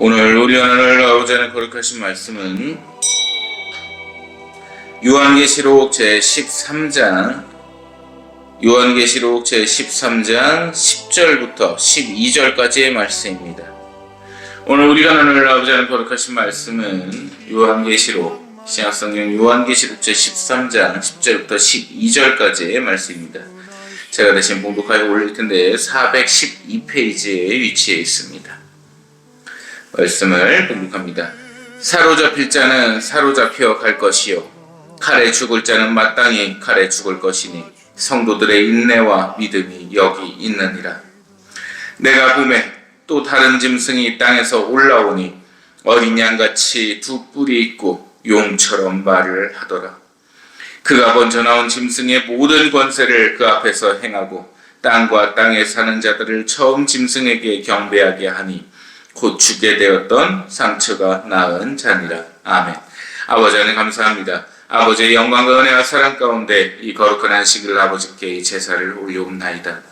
오늘 우리 하나님을 아버지 하나님 거룩하신 말씀은 요한계시록 제13장 10절부터 12절까지의 말씀입니다. 오늘 우리가 나눌 아버지 하나님 거룩하신 말씀은 요한계시록 신약성경 요한계시록 제13장 10절부터 12절까지의 말씀입니다. 제가 대신 봉독하여 올릴 텐데 412페이지에 위치해 있습니다. 말씀을 봉독합니다. 사로잡힐 자는 사로잡혀 갈 것이요 칼에 죽을 자는 마땅히 칼에 죽을 것이니 성도들의 인내와 믿음이 여기 있느니라. 내가 보매 또 다른 짐승이 땅에서 올라오니 어린 양같이 두 뿔이 있고 용처럼 말을 하더라. 그가 먼저 나온 짐승의 모든 권세를 그 앞에서 행하고 땅과 땅에 사는 자들을 처음 짐승에게 경배하게 하니 곧 주게 되었던 상처가 나은 자니라. 아멘. 아버지 하나님 감사합니다. 아버지의 영광과 은혜와 사랑 가운데 이 거룩한 안식일 아버지께 이 제사를 올려옵나이다.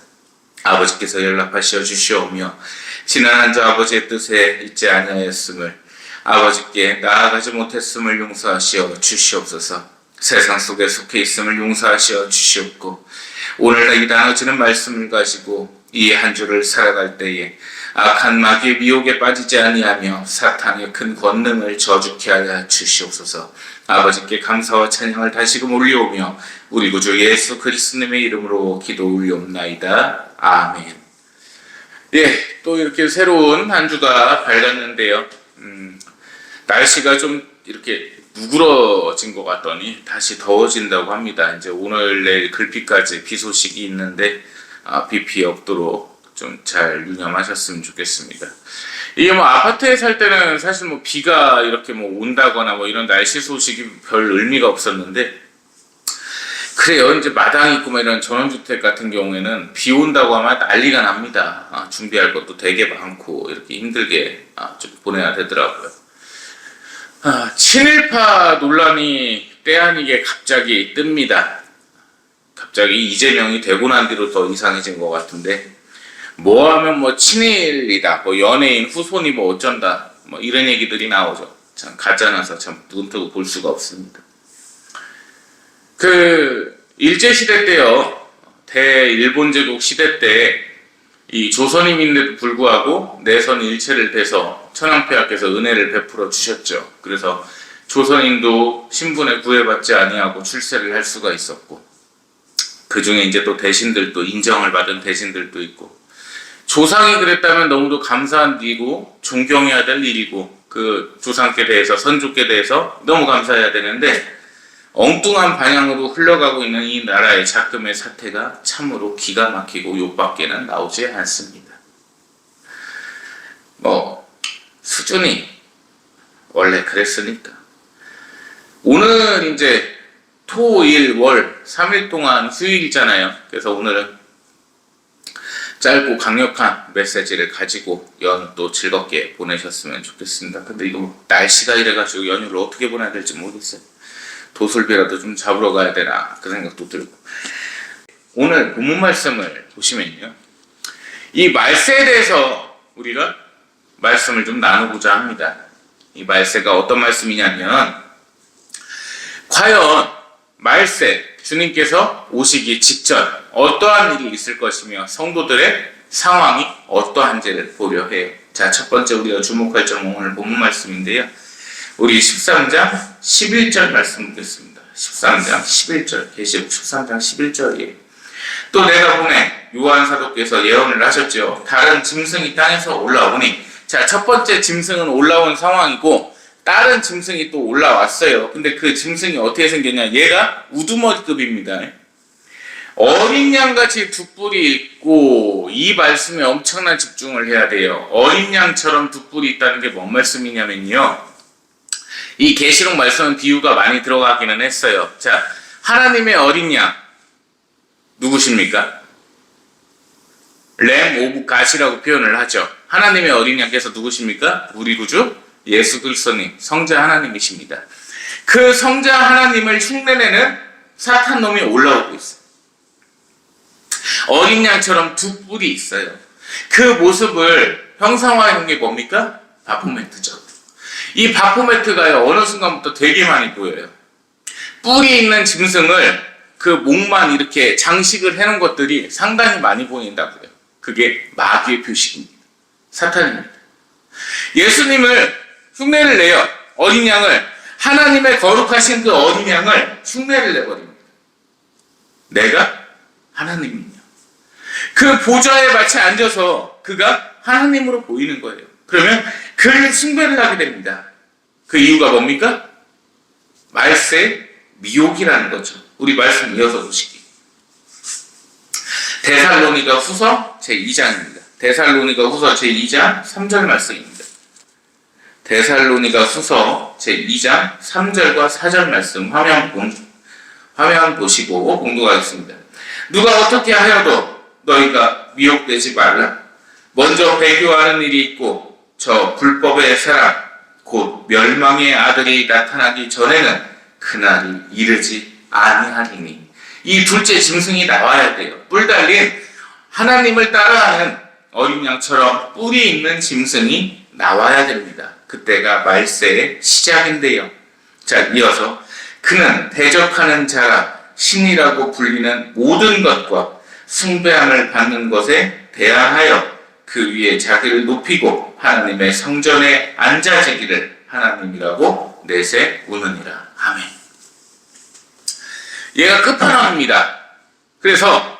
아버지께서 연락하시어 주시오며 지난 한 주 아버지의 뜻에 있지 아니하였음을 아버지께 나아가지 못했음을 용서하시어 주시옵소서. 세상 속에 속해 있음을 용서하시어 주시옵고 오늘날 이 나눠지는 말씀을 가지고 이 한 주를 살아갈 때에 악한 마귀의 미혹에 빠지지 아니하며 사탄의 큰 권능을 저주케 하여 주시옵소서. 아버지께 감사와 찬양을 다시금 올려오며 우리 구주 예수 그리스도님의 이름으로 기도 올려옵나이다. 아멘. 또 이렇게 새로운 한 주가 밝았는데요. 날씨가 좀 이렇게 누그러진 것 같더니 다시 더워진다고 합니다. 이제 오늘 내일 글비까지 비 소식이 있는데 비 피해 없도록 좀 잘 유념하셨으면 좋겠습니다. 이게 아파트에 살 때는 사실 비가 이렇게 온다거나 이런 날씨 소식이 별 의미가 없었는데, 그래요. 이제 마당 있고 이런 전원주택 같은 경우에는 비 온다고 하면 난리가 납니다. 준비할 것도 되게 많고 이렇게 힘들게 좀 보내야 되더라고요. 친일파 논란이 때 아니게 갑자기 뜹니다. 갑자기 이재명이 되고 난 뒤로 더 이상해진 것 같은데, 하면 친일이다, 연예인 후손이 어쩐다, 이런 얘기들이 나오죠. 참 가짜나서 참 눈 뜨고 볼 수가 없습니다. 일제시대 때요, 대일본제국 시대 때 이 조선인인데도 불구하고 내선 일체를 대서 천황폐하께서 은혜를 베풀어 주셨죠. 그래서 조선인도 신분에 구애받지 아니하고 출세를 할 수가 있었고, 그 중에 이제 또 대신들도 인정을 받은 대신들도 있고, 조상이 그랬다면 너무도 감사한 일이고 존경해야 될 일이고 그 조상께 대해서 선조께 대해서 너무 감사해야 되는데, 엉뚱한 방향으로 흘러가고 있는 이 나라의 작금의 사태가 참으로 기가 막히고 욕밖에는 나오지 않습니다. 수준이 원래 그랬으니까. 오늘 이제 토, 일, 월 3일 동안 휴일이잖아요. 그래서 오늘은 짧고 강력한 메시지를 가지고 연휴도 즐겁게 보내셨으면 좋겠습니다. 근데 이거 날씨가 이래가지고 연휴를 어떻게 보내야 될지 모르겠어요. 도솔비라도 좀 잡으러 가야 되나 그 생각도 들고. 오늘 본문 말씀을 보시면요, 이 말세에 대해서 우리가 말씀을 좀 나누고자 합니다. 이 말세가 어떤 말씀이냐면, 과연 말세, 주님께서 오시기 직전 어떠한 일이 있을 것이며 성도들의 상황이 어떠한지를 보려 해요. 자, 첫 번째 우리가 주목할 점은 오늘 본문 말씀인데요, 우리 13장 11절 말씀 보겠습니다. 13장 11절, 계시록 13장 11절이에요. 또 내가 보내 요한 사도께서 예언을 하셨죠. 다른 짐승이 땅에서 올라오니, 자, 첫 번째 짐승은 올라온 상황이고 다른 짐승이 또 올라왔어요. 근데 그 짐승이 어떻게 생겼냐, 얘가 우두머리급입니다. 어린 양같이 두 뿔이 있고, 이 말씀에 엄청난 집중을 해야 돼요. 어린 양처럼 두 뿔이 있다는 게 뭔 말씀이냐면요, 이 계시록 말씀은 비유가 많이 들어가기는 했어요. 자, 하나님의 어린 양 누구십니까? 램 오브 갓이라고 표현을 하죠. 하나님의 어린 양께서 누구십니까? 우리 구주 예수 그리스도님, 성자 하나님이십니다. 그 성자 하나님을 흉내내는 사탄 놈이 올라오고 있어요. 어린 양처럼 두 뿔이 있어요. 그 모습을 형상화해 놓은 게 뭡니까? 바포메트죠. 이 바포메트가요, 어느 순간부터 되게 많이 보여요. 뿔이 있는 짐승을 그 목만 이렇게 장식을 해놓은 것들이 상당히 많이 보인다고요. 그게 마귀의 표식입니다. 사탄입니다. 예수님을 흉내를 내요. 어린 양을, 하나님의 거룩하신 그 어린 양을 흉내를 내버립니다. 내가 하나님이냐. 그 보좌에 마치 앉아서 그가 하나님으로 보이는 거예요. 그러면 그를 숭배를 하게 됩니다. 그 이유가 뭡니까? 말세 미혹이라는 거죠. 우리 말씀 이어서 보시기. 데살로니가 후서 제2장입니다. 데살로니가 후서 제2장 3절 말씀입니다. 데살로니가 후서 제2장 3절과 4절 말씀 화면 보시고 공독하겠습니다. 누가 어떻게 하여도 너희가 미혹되지 말라. 먼저 배교하는 일이 있고 저 불법의 사람 곧 멸망의 아들이 나타나기 전에는 그날이 이르지 아니하리니. 이 둘째 짐승이 나와야 돼요. 뿔 달린 하나님을 따라하는 어린 양처럼 뿔이 있는 짐승이 나와야 됩니다. 그때가 말세의 시작인데요. 자, 이어서 그는 대적하는 자라 신이라고 불리는 모든 것과 숭배함을 받는 것에 대항하여 그 위에 자기를 높이고 하나님의 성전에 앉아지기를 하나님이라고 내세우느니라. 아멘. 얘가 끝판왕입니다. 그래서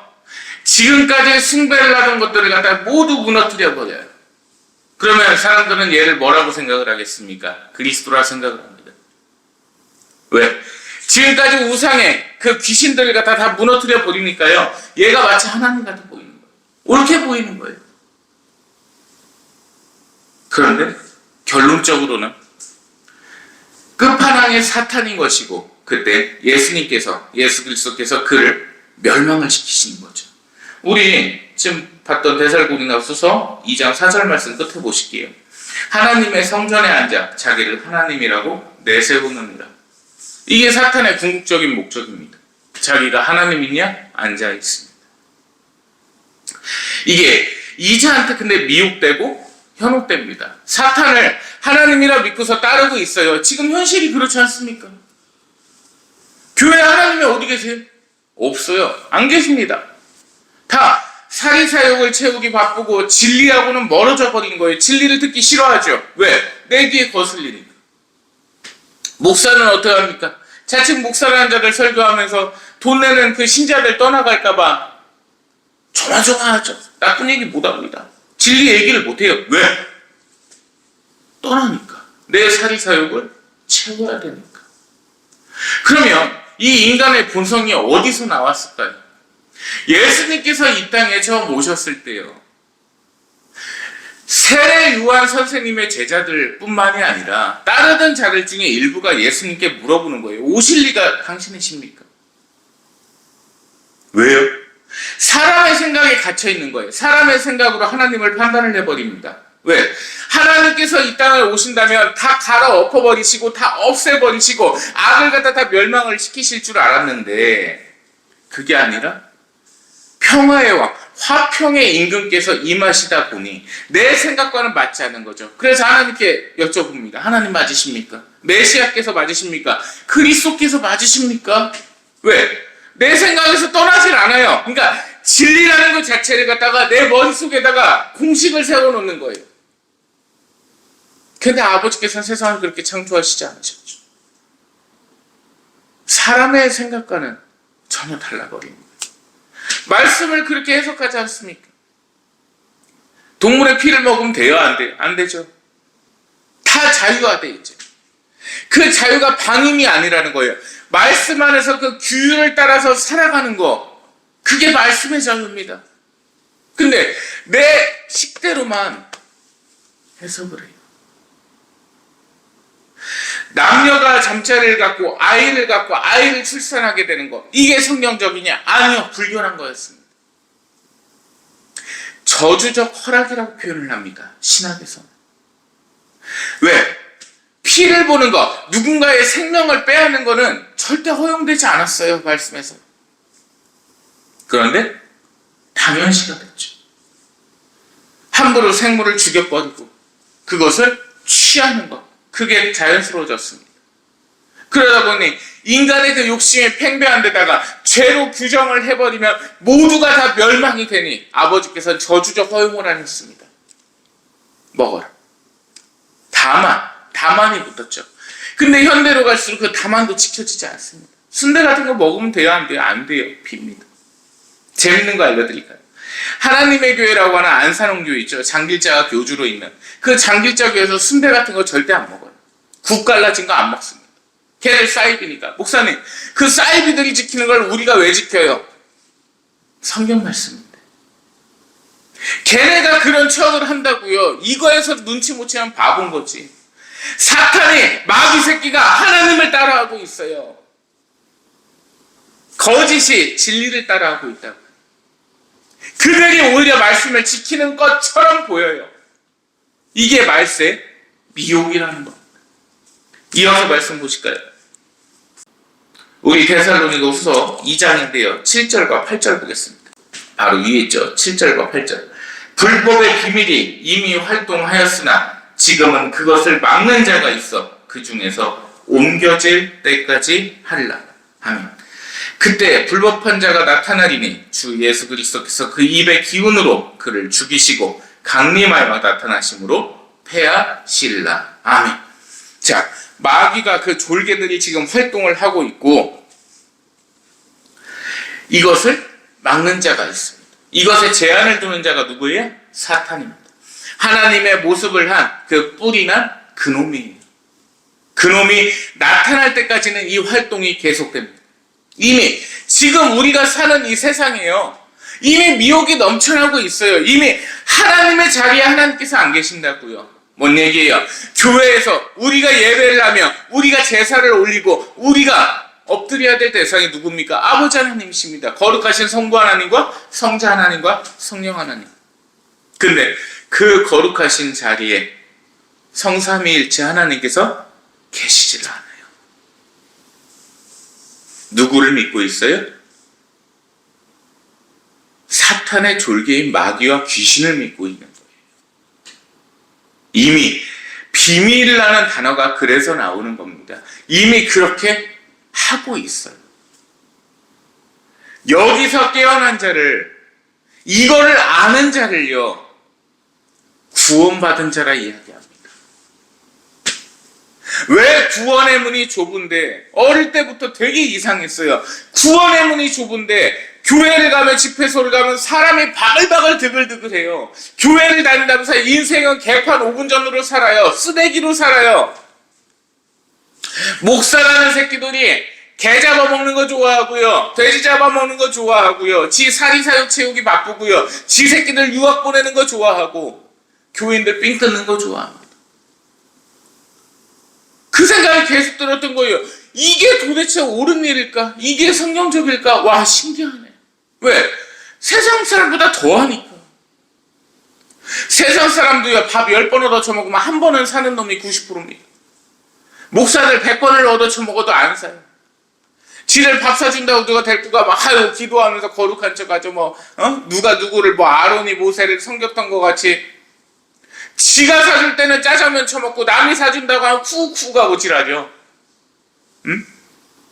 지금까지 숭배를 하던 것들을 갖다 모두 무너뜨려 버려요. 그러면 사람들은 얘를 뭐라고 생각을 하겠습니까? 그리스도라 생각을 합니다. 왜? 지금까지 우상의 그 귀신들을 갖다 다 무너뜨려 버리니까요. 얘가 마치 하나님 같아 보이는 거예요. 옳게 보이는 거예요. 그런데 결론적으로는 끝판왕의 사탄인 것이고, 그때 예수 그리스도께서 그를 멸망을 시키시는 거죠. 우리 지금 봤던 데살로니가후서 2장 4절 말씀 끝에 보실게요. 하나님의 성전에 앉아 자기를 하나님이라고 내세우느니라. 이게 사탄의 궁극적인 목적입니다. 자기가 하나님이냐? 앉아 있습니다. 이게 이자한테 근데 미혹되고 현혹됩니다. 사탄을 하나님이라 믿고서 따르고 있어요. 지금 현실이 그렇지 않습니까? 교회 하나님이 어디 계세요? 없어요. 안 계십니다. 다 사리사욕을 채우기 바쁘고 진리하고는 멀어져 버린 거예요. 진리를 듣기 싫어하죠. 왜? 내 뒤에 거슬리니까. 목사는 어떻게 합니까? 자칭 목사라는 자들 설교하면서 돈 내는 그 신자들 떠나갈까봐 조마조마하죠. 나쁜 얘기 못합니다. 진리 얘기를 못해요. 왜? 떠나니까. 내 사리사욕을 채워야 되니까. 그러면 이 인간의 본성이 어디서 나왔을까요? 예수님께서 이 땅에 처음 오셨을 때요. 세례 요한 선생님의 제자들 뿐만이 아니라 따르던 자들 중에 일부가 예수님께 물어보는 거예요. 오실 리가 당신이십니까? 왜요? 사람의 생각에 갇혀 있는 거예요. 사람의 생각으로 하나님을 판단을 해버립니다. 왜? 하나님께서 이 땅에 오신다면 다 갈아엎어버리시고 다 없애버리시고 악을 갖다 다 멸망을 시키실 줄 알았는데 그게 아니라 평화의 왕, 화평의 임금께서 임하시다 보니 내 생각과는 맞지 않는 거죠. 그래서 하나님께 여쭤봅니다. 하나님 맞으십니까? 메시아께서 맞으십니까? 그리스도께서 맞으십니까? 왜? 내 생각에서 떠나질 않아요. 그러니까 진리라는 것 자체를 갖다가 내 머릿속에다가 공식을 세워놓는 거예요. 근데 아버지께서는 세상을 그렇게 창조하시지 않으셨죠. 사람의 생각과는 전혀 달라버립니다. 말씀을 그렇게 해석하지 않습니까? 동물의 피를 먹으면 돼요? 안 돼요? 안 되죠. 다 자유화돼 있죠. 그 자유가 방임이 아니라는 거예요. 말씀 안에서 그 규율을 따라서 살아가는 거, 그게 말씀의 자유입니다. 근데 내 식대로만 해석을 해요. 남녀가 잠자리를 갖고 아이를 갖고 아이를 출산하게 되는 거, 이게 성경적이냐? 아니요, 불교란 거였습니다. 저주적 허락이라고 표현을 합니다. 신학에서는. 왜? 피를 보는 것, 누군가의 생명을 빼앗는 것은 절대 허용되지 않았어요, 말씀에서. 그런데 당연시가 됐죠. 함부로 생물을 죽여버리고 그것을 취하는 것, 그게 자연스러워졌습니다. 그러다 보니 인간의 그 욕심이 팽배한 데다가 죄로 규정을 해버리면 모두가 다 멸망이 되니 아버지께서는 저주적 허용을 안 했습니다. 먹어라. 다만이 붙었죠. 근데 현대로 갈수록 그 다만도 지켜지지 않습니다. 순대 같은 거 먹으면 돼요, 안 돼요? 안 돼요. 핍니다. 재밌는 거 알려드릴까요? 하나님의 교회라고 하는 안산홍교회 있죠. 장길자가 교주로 있는 그 장길자 교회에서 순대 같은 거 절대 안 먹어요. 국 갈라진 거 안 먹습니다. 걔들 사이비니까. 목사님, 그 사이비들이 지키는 걸 우리가 왜 지켜요? 성경 말씀인데. 걔네가 그런 처를 한다고요. 이거에서 눈치 못 채면 바본 거지. 사탄이, 마귀 새끼가 하나님을 따라하고 있어요. 거짓이 진리를 따라하고 있다고. 그들이 오히려 말씀을 지키는 것처럼 보여요. 이게 말세 미혹이라는 겁니다. 이어서 말씀 보실까요? 우리 데살로니가 후서 2장인데요. 7절과 8절 보겠습니다. 바로 위에 있죠. 7절과 8절. 불법의 비밀이 이미 활동하였으나 지금은 그것을 막는 자가 있어 그 중에서 옮겨질 때까지 하리라. 아멘. 그때 불법한 자가 나타나리니 주 예수 그리스도께서 그 입의 기운으로 그를 죽이시고 강림하여 나타나심으로 패하시리라. 아멘. 자, 마귀가 그 졸개들이 지금 활동을 하고 있고 이것을 막는 자가 있습니다. 이것에 제한을 두는 자가 누구예요? 사탄입니다. 하나님의 모습을 한 그 뿌리난 그놈이에요. 그놈이 나타날 때까지는 이 활동이 계속됩니다. 이미 지금 우리가 사는 이 세상에요. 이미 미혹이 넘쳐나고 있어요. 이미 하나님의 자리에 하나님께서 안 계신다고요. 뭔 얘기예요? 교회에서 우리가 예배를 하며 우리가 제사를 올리고 우리가 엎드려야 될 대상이 누굽니까? 아버지 하나님이십니다. 거룩하신 성부 하나님과 성자 하나님과 성령 하나님. 근데 그 거룩하신 자리에 성삼위일체 하나님께서 계시질 않아요. 누구를 믿고 있어요? 사탄의 졸개인 마귀와 귀신을 믿고 있는 거예요. 이미 비밀이라는 단어가 그래서 나오는 겁니다. 이미 그렇게 하고 있어요. 여기서 깨어난 자를, 이거를 아는 자를요, 구원받은 자라 이야기합니다. 왜 구원의 문이 좁은데, 어릴 때부터 되게 이상했어요. 구원의 문이 좁은데 교회를 가면, 집회소를 가면 사람이 바글바글 드글드글해요. 교회를 다닌다면서 인생은 개판 5분 전으로 살아요. 쓰레기로 살아요. 목사라는 새끼들이 개 잡아먹는 거 좋아하고요. 돼지 잡아먹는 거 좋아하고요. 지 사리사욕 채우기 바쁘고요. 지 새끼들 유학 보내는 거 좋아하고 교인들 삥 뜯는 거 좋아합니다. 그 생각이 계속 들었던 거예요. 이게 도대체 옳은 일일까? 이게 성경적일까? 와, 신기하네. 왜? 세상 사람보다 더하니까. 세상 사람도요, 밥 10번 얻어쳐먹으면 한 번은 사는 놈이 90%입니다. 목사들 100번을 얻어쳐먹어도 안 사요. 지를 밥 사준다고 누가 데리고 가, 막, 아유, 기도하면서 거룩한 척 하죠, 누가 누구를, 아론이 모세를 섬겼던 것 같이. 지가 사줄 때는 짜장면 쳐먹고, 남이 사준다고 하면 쿡쿡 가고 지라죠. 응?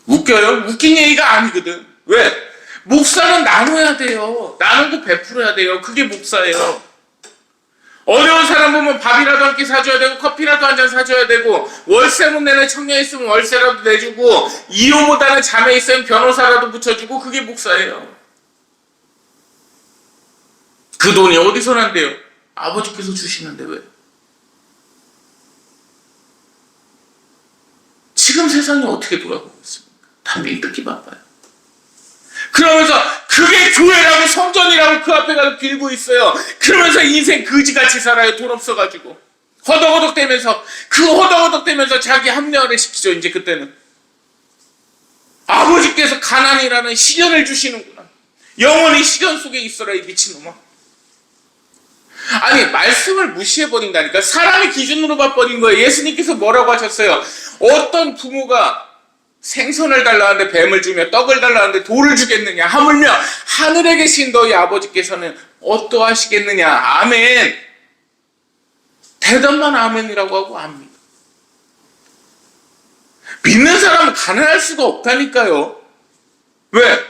웃겨요? 웃긴 얘기가 아니거든. 왜? 목사는 나눠야 돼요. 나누고 베풀어야 돼요. 그게 목사예요. 어려운 사람 보면 밥이라도 한 끼 사줘야 되고 커피라도 한 잔 사줘야 되고 월세 못 내는 청년 있으면 월세라도 내주고 이혼 못하는 자매 있으면 변호사라도 붙여주고 그게 목사예요. 그 돈이 어디서 난대요? 아버지께서 주시는데 왜? 지금 세상이 어떻게 돌아가고 있습니까? 다 빈뜯기 바빠요. 그러면서 그게 교회라고 성전이라고 그 앞에 가서 빌고 있어요. 그러면서 인생 거지같이 살아요. 돈 없어가지고 허덕허덕대면서 그 허덕허덕대면서 자기 합리화를 시키죠. 이제 그때는 아버지께서 가난이라는 시련을 주시는구나. 영원히 시련 속에 있어라 이 미친놈아. 아니 말씀을 무시해버린다니까. 사람의 기준으로 봐버린 거예요. 예수님께서 뭐라고 하셨어요? 어떤 부모가 생선을 달라는데 뱀을 주며 떡을 달라는데 돌을 주겠느냐? 하물며 하늘에 계신 너희 아버지께서는 어떠하시겠느냐? 아멘. 대답만 아멘이라고 하고 압니다. 믿는 사람은 가난할 수가 없다니까요. 왜?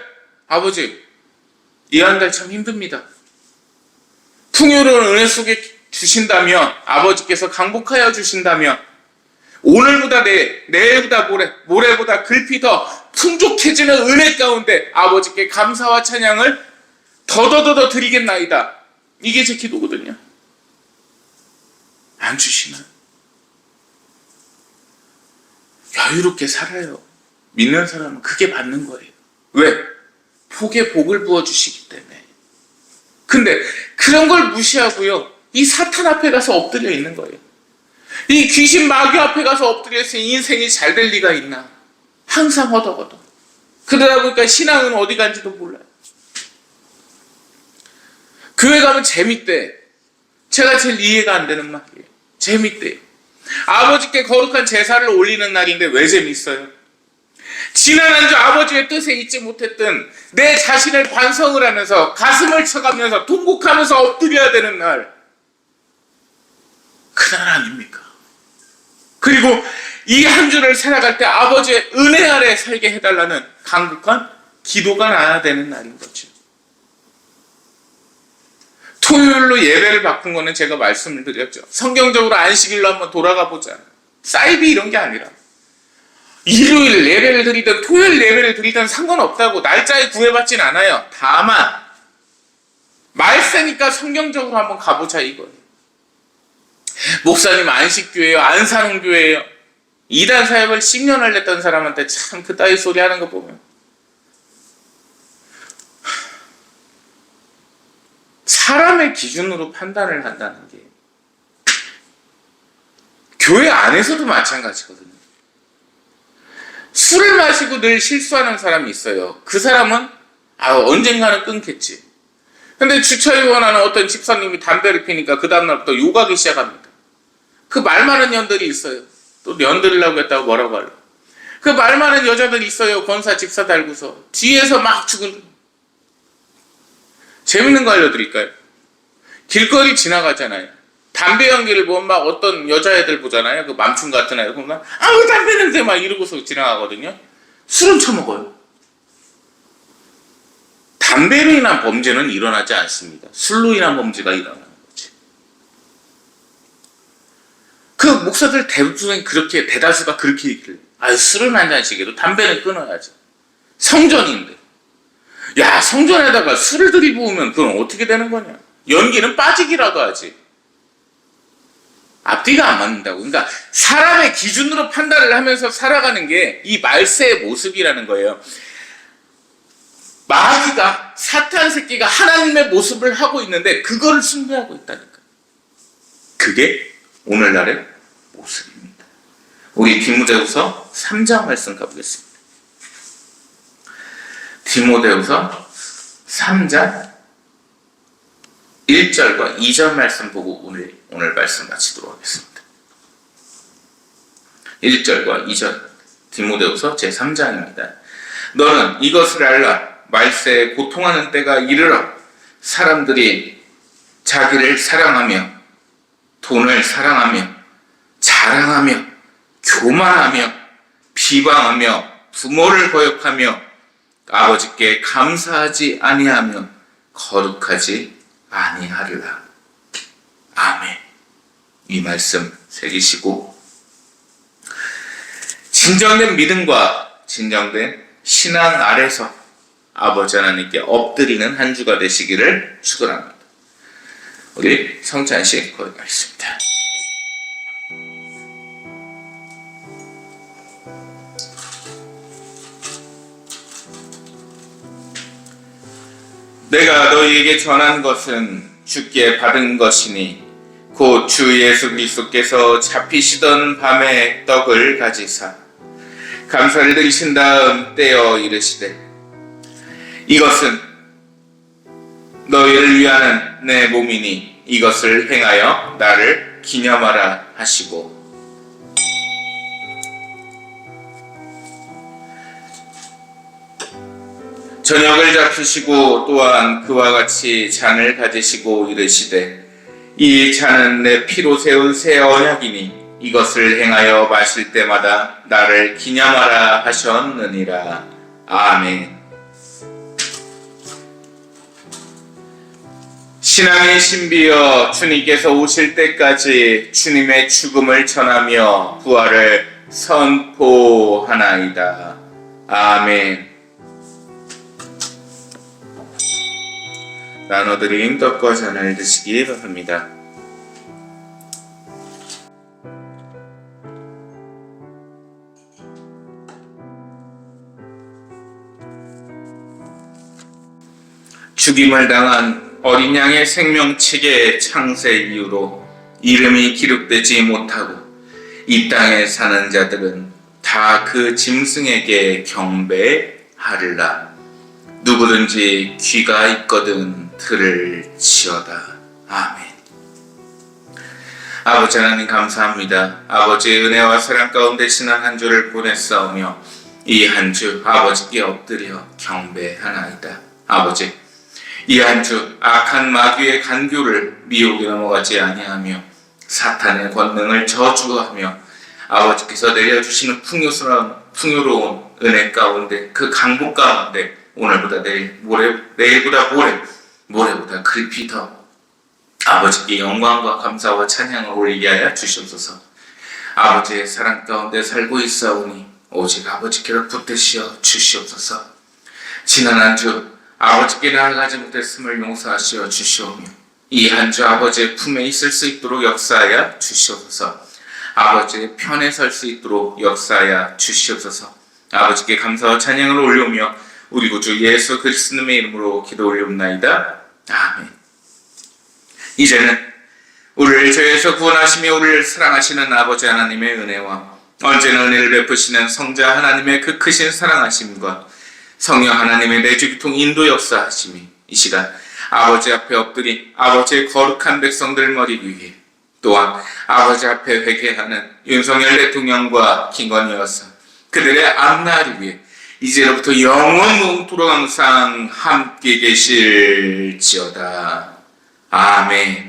아버지, 이 한 달 참 힘듭니다. 풍요로운 은혜 속에 주신다면, 아버지께서 강복하여 주신다면, 오늘보다 내일보다 모레보다 글피 더 풍족해지는 은혜 가운데 아버지께 감사와 찬양을 더더더더 드리겠나이다. 이게 제 기도거든요. 안 주시면 여유롭게 살아요. 믿는 사람은 그게 받는 거예요. 왜? 복에 복을 부어주시기 때문에. 근데 그런 걸 무시하고요, 이 사탄 앞에 가서 엎드려 있는 거예요. 이 귀신 마귀 앞에 가서 엎드려 있으니 인생이 잘 될 리가 있나. 항상 허덕허덕. 그러다 보니까 신앙은 어디 간지도 몰라요. 교회 가면 재밌대. 제가 제일 이해가 안 되는 말이에요. 재밌대요. 아버지께 거룩한 제사를 올리는 날인데 왜 재밌어요? 지난 한 주 아버지의 뜻에 잊지 못했던 내 자신을 반성을 하면서 가슴을 쳐가면서 통곡하면서 엎드려야 되는 날, 그날 아닙니까? 그리고 이 한 주를 살아갈 때 아버지의 은혜 아래 살게 해달라는 간곡한 기도가 나야 되는 날인 거죠. 토요일로 예배를 바꾼 거는 제가 말씀을 드렸죠. 성경적으로 안식일로 한번 돌아가 보자. 사이비 이런 게 아니라 일요일 예배를 드리든 토요일 예배를 드리든 상관없다고, 날짜에 구애받진 않아요. 다만 말세니까 성경적으로 한번 가보자 이거예요. 목사님 안식교회예요, 안산홍교회예요, 이단 사역을 10년을 냈던 사람한테 참 그따위 소리 하는 거 보면 사람의 기준으로 판단을 한다는 게 교회 안에서도 마찬가지거든요. 술을 마시고 늘 실수하는 사람이 있어요. 그 사람은 언젠가는 끊겠지. 근데 주차위원하는 어떤 집사님이 담배를 피니까 그 다음날부터 욕하기 시작합니다. 그 말 많은 년들이 있어요. 또 년들이라고 했다고 뭐라고 하려. 그 말 많은 여자들이 있어요. 권사 집사 달고서 뒤에서 막 죽은. 재밌는 거 알려드릴까요? 길거리 지나가잖아요. 담배 연기를 보면 막 어떤 여자애들 보잖아요. 그 맘충 같은 애들 보면 아우 담배 냄새 막 이러고서 지나가거든요. 술은 처먹어요. 담배로 인한 범죄는 일어나지 않습니다. 술로 인한 범죄가 일어나는 거지. 그 목사들 대다수가 그렇게 얘기를 해요. 술은 한 잔씩해도 담배는 끊어야지. 성전인데. 야, 성전에다가 술을 들이부으면 그건 어떻게 되는 거냐. 연기는 빠지기라도 하지. 앞뒤가 안 맞는다고. 그러니까 사람의 기준으로 판단을 하면서 살아가는 게 이 말세의 모습이라는 거예요. 마귀가, 사탄 새끼가 하나님의 모습을 하고 있는데 그거를 숭배하고 있다니까. 그게 오늘날의 모습입니다. 우리 디모데후서 3장 말씀 가보겠습니다. 디모데후서 3장 1절과 2절 말씀 보고 오늘 말씀 마치도록 하겠습니다. 1절과 2절 디모데후서 제3장입니다. 너는 이것을 알라. 말세에 고통하는 때가 이르러 사람들이 자기를 사랑하며 돈을 사랑하며 자랑하며 교만하며 비방하며 부모를 거역하며 아버지께 감사하지 아니하며 거룩하지 아니하리라. 아멘. 이 말씀 새기시고 진정된 믿음과 진정된 신앙 아래서 아버지 하나님께 엎드리는 한 주가 되시기를 축원합니다. 우리 성찬식 거듭하겠습니다. 내가 너희에게 전한 것은 주께 받은 것이니 곧 주 예수 그리스도께서 잡히시던 밤에 떡을 가지사 감사를 드리신 다음 떼어 이르시되 이것은 너희를 위하는 내 몸이니 이것을 행하여 나를 기념하라 하시고 저녁을 잡수시고 또한 그와 같이 잔을 가지시고 이르시되 이 잔은 내 피로 세운 새 언약이니 이것을 행하여 마실 때마다 나를 기념하라 하셨느니라. 아멘. 신앙의 신비여, 주님께서 오실 때까지 주님의 죽음을 전하며 부활을 선포하나이다. 아멘. 나눠드린 떡과 잔을 드시기 바랍니다. 죽임을 당한 어린 양의 생명책의 창세 이후로 이름이 기록되지 못하고 이 땅에 사는 자들은 다 그 짐승에게 경배하리라. 누구든지 귀가 있거든 들을지어다. 아멘. 아버지 하나님 감사합니다. 아버지의 은혜와 사랑 가운데 지난 한 주를 보냈사오며 이 한 주 아버지께 엎드려 경배하나이다. 아버지, 이 한 주 악한 마귀의 간교를 미혹에 넘어가지 아니하며 사탄의 권능을 저주하며 아버지께서 내려주시는 풍요로운 은혜 가운데, 그 강복 가운데 오늘보다 내일, 내일보다 모레보다 급히 더 아버지께 영광과 감사와 찬양을 올리게 하여 주시옵소서. 아버지의 사랑 가운데 살고 있사오니 오직 아버지께로 붙드시어 주시옵소서. 지난 한 주 아버지께 나아가지 못했음을 용서하시어 주시오며 이 한 주 아버지의 품에 있을 수 있도록 역사하여 주시옵소서. 아버지의 편에 설 수 있도록 역사하여 주시옵소서. 아버지께 감사와 찬양을 올려오며 우리 구주 예수 그리스도의 이름으로 기도 올려옵나이다. 아멘. 이제는 우리를 죄에서 구원하시며 우리를 사랑하시는 아버지 하나님의 은혜와 언제나 은혜를 베푸시는 성자 하나님의 그 크신 사랑하심과 성령 하나님의 내주기통 인도 역사하심이 이 시간 아버지 앞에 엎드린 아버지의 거룩한 백성들 머리 위에, 또한 아버지 앞에 회개하는 윤석열 대통령과 김건희 여사 그들의 앞날 위에 이제로부터 영원토록 항상 함께 계실지어다. 아멘.